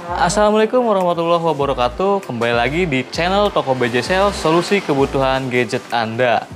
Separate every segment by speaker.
Speaker 1: Assalamualaikum warahmatullahi wabarakatuh. Kembali lagi di channel Toko BJ Solusi Kebutuhan Gadget Anda.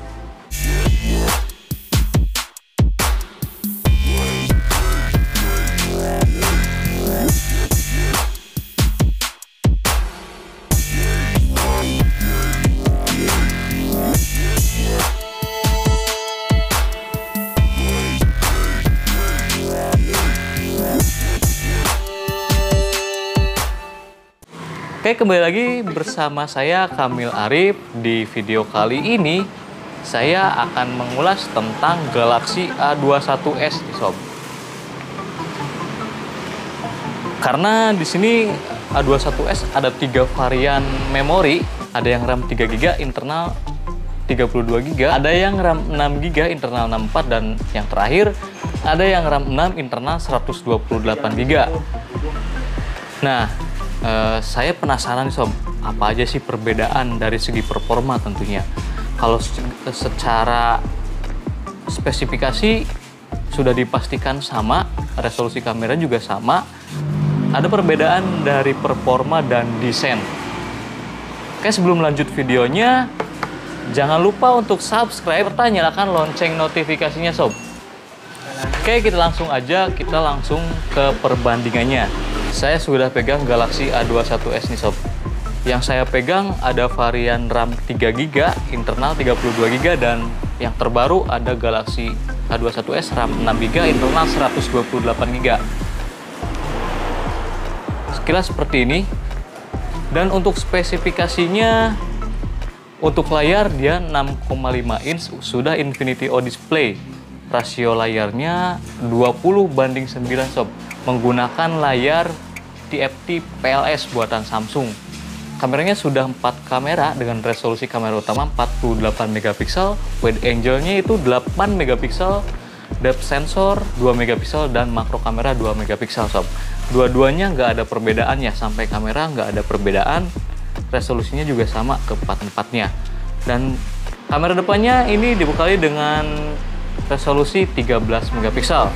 Speaker 1: Oke, kembali lagi bersama saya Kamil Arif. Di video kali ini saya akan mengulas tentang Galaxy A21s nih sob. Karena di sini A21s ada 3 varian memori, ada yang RAM 3GB internal 32GB, ada yang RAM 6GB internal 64, dan yang terakhir ada yang RAM 6 internal 128GB. Nah, saya penasaran nih sob, apa aja sih perbedaan dari segi performa tentunya. Kalau secara spesifikasi sudah dipastikan sama, resolusi kamera juga sama, ada perbedaan dari performa dan desain. Oke, sebelum lanjut videonya, jangan lupa untuk subscribe serta nyalakan lonceng notifikasinya sob. Oke, kita langsung ke perbandingannya. Saya sudah pegang Galaxy A21s nih sob. Yang saya pegang ada varian RAM 3GB, internal 32GB, dan yang terbaru ada Galaxy A21s RAM 6GB, internal 128GB. Sekilas seperti ini. Dan untuk spesifikasinya, untuk layar dia 6,5 inch, sudah Infinity O display. Rasio layarnya 20:9 sob, menggunakan layar TFT PLS buatan Samsung. Kameranya sudah 4 kamera dengan resolusi kamera utama 48 megapiksel, wide angle-nya itu 8 megapiksel, depth sensor 2 megapiksel, dan makro kamera 2 megapiksel sob. Dua-duanya nggak ada perbedaan ya, sampai kamera nggak ada perbedaan, resolusinya juga sama ke 4-4-nya. Dan kamera depannya ini dibekali dengan resolusi 13 megapiksel.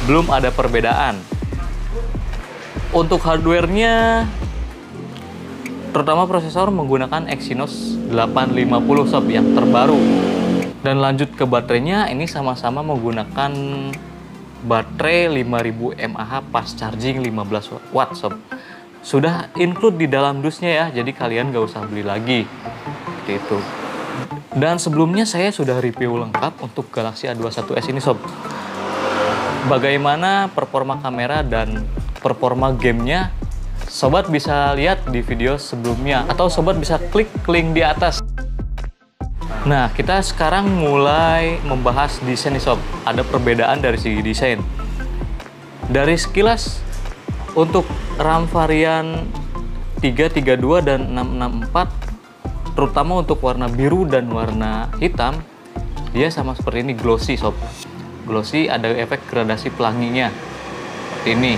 Speaker 1: Belum ada perbedaan. Untuk hardware-nya, terutama prosesor menggunakan Exynos 850 sob yang terbaru. Dan lanjut ke baterainya, ini sama-sama menggunakan baterai 5000 mAh fast charging 15 watt sob. Sudah include di dalam dusnya ya, jadi kalian nggak usah beli lagi. Seperti itu. Dan sebelumnya saya sudah review lengkap untuk Galaxy A21s ini sob. Bagaimana performa kamera dan performa gamenya, sobat bisa lihat di video sebelumnya, atau sobat bisa klik link di atas. Nah, kita sekarang mulai membahas desain nih sob. Ada perbedaan dari segi desain. Dari sekilas, untuk RAM varian 332 dan 664, terutama untuk warna biru dan warna hitam, dia sama seperti ini, glossy sob. Glossy, ada efek gradasi pelanginya seperti ini.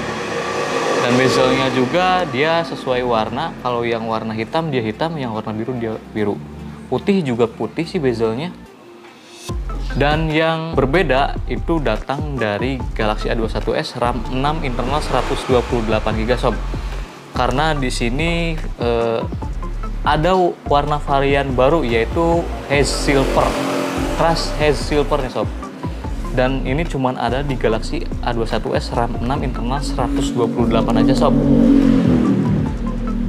Speaker 1: Dan bezelnya juga dia sesuai warna. Kalau yang warna hitam dia hitam, yang warna biru dia biru. Putih juga putih sih bezelnya. Dan yang berbeda itu datang dari Galaxy A21s RAM 6 internal 128GB sob. Karena di sini ada warna varian baru, yaitu Haze Silver, Crush Haze Silver nih sob. Dan ini cuman ada di Galaxy A21s RAM 6 internal 128 aja sob.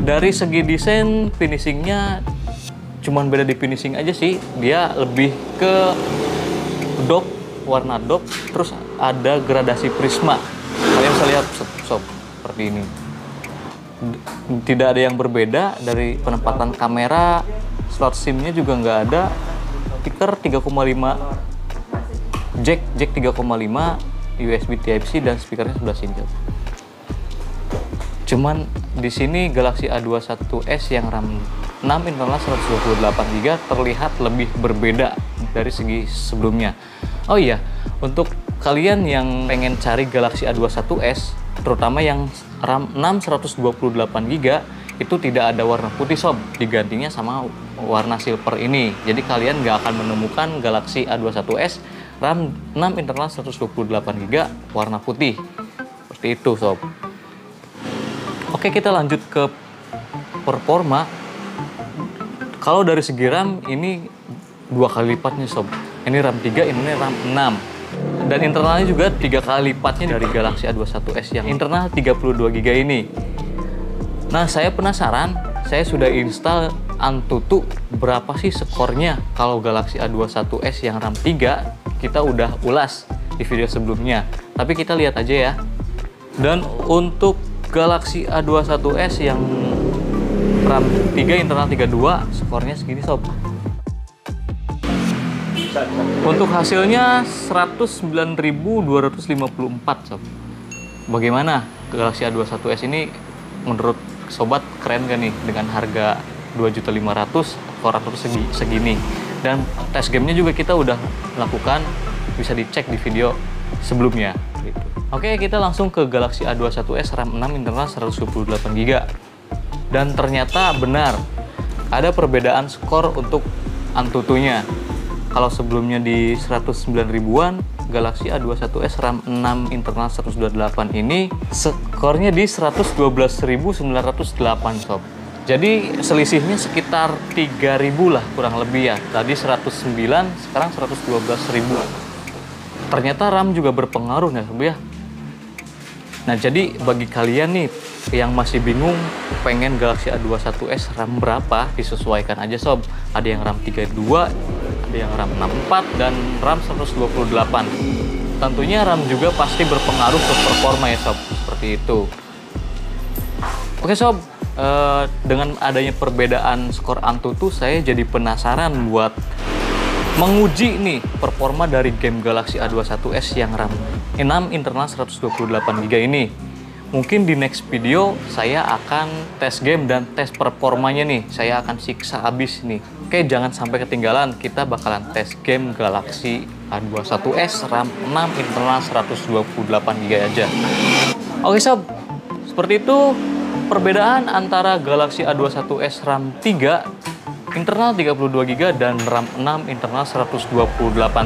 Speaker 1: Dari segi desain, finishingnya cuman beda di finishing aja sih. Dia lebih ke dop, warna dop, terus ada gradasi prisma. Kalian bisa lihat sob, seperti ini. Tidak ada yang berbeda dari penempatan kamera, slot SIM-nya juga nggak ada, speaker 3,5, jack 3,5, USB Type-C, dan speakernya sudah single. Cuman di sini Galaxy A21s yang RAM 6 internal 128GB terlihat lebih berbeda dari segi sebelumnya. Oh iya, untuk kalian yang pengen cari Galaxy A21s, terutama yang RAM 6 128GB, itu tidak ada warna putih sob, digantinya sama warna silver ini. Jadi kalian nggak akan menemukan Galaxy A21s RAM 6 internal 128GB warna putih. Seperti itu sob. Oke, kita lanjut ke performa. Kalau dari segi RAM ini 2 kali lipatnya sob. Ini RAM 3, ini RAM 6. Dan internalnya juga 3 kali lipatnya dari Galaxy A21s yang internal 32 GB ini. Nah, saya penasaran, saya sudah install Antutu, berapa sih skornya kalau Galaxy A21s yang RAM 3 kita udah ulas di video sebelumnya. Tapi kita lihat aja ya. Dan untuk Galaxy A21s yang RAM 3 internal 32 skornya segini sob. Untuk hasilnya 109.254 sob. Bagaimana Galaxy A21s ini menurut sobat, keren kan nih dengan harga 2.500.000 400 segini. Dan tes gamenya juga kita udah lakukan, bisa dicek di video sebelumnya gitu. Oke, kita langsung ke Galaxy A21s RAM 6 internal 128 GB. Dan ternyata benar ada perbedaan skor untuk Antutunya. Kalau sebelumnya di 109 ribuan, Galaxy A21s RAM 6 internal 128 ini skornya di 112.908 sob. Jadi selisihnya sekitar 3.000 lah kurang lebih ya. Tadi 109, sekarang 112.000. Ternyata RAM juga berpengaruh ya sob ya. Nah, jadi bagi kalian nih yang masih bingung pengen Galaxy A21s RAM berapa, disesuaikan aja sob. Ada yang RAM 32, ada yang RAM 64 dan RAM 128. Tentunya RAM juga pasti berpengaruh ke performa ya sob, seperti itu. Oke sob, dengan adanya perbedaan skor Antutu, saya jadi penasaran buat menguji nih performa dari game Galaxy A21s yang RAM 6 internal 128 GB ini. Mungkin di next video saya akan tes game dan tes performanya nih. Saya akan siksa abis nih. Oke, jangan sampai ketinggalan. Kita bakalan tes game Galaxy A21s RAM 6 internal 128 GB aja. Oke sob, seperti itu perbedaan antara Galaxy A21s RAM 3 internal 32 GB dan RAM 6 internal 128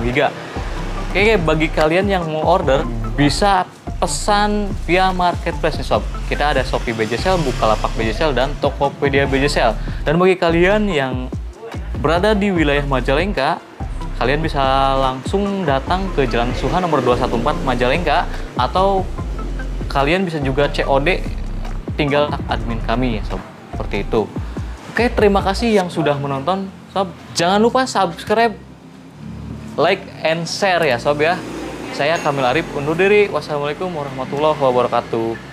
Speaker 1: GB. Oke, bagi kalian yang mau order bisa pesan via marketplace nih sob. Kita ada Shopee BJSL, Bukalapak BJSL, dan Tokopedia BJSL. Dan bagi kalian yang berada di wilayah Majalengka, kalian bisa langsung datang ke Jalan Suha nomor 214 Majalengka, atau kalian bisa juga COD, tinggal admin kami ya sob. Seperti itu. Oke, terima kasih yang sudah menonton sob. Jangan lupa subscribe, like, and share ya sob ya. Saya Kamil Arif undur diri. Wassalamualaikum warahmatullahi wabarakatuh.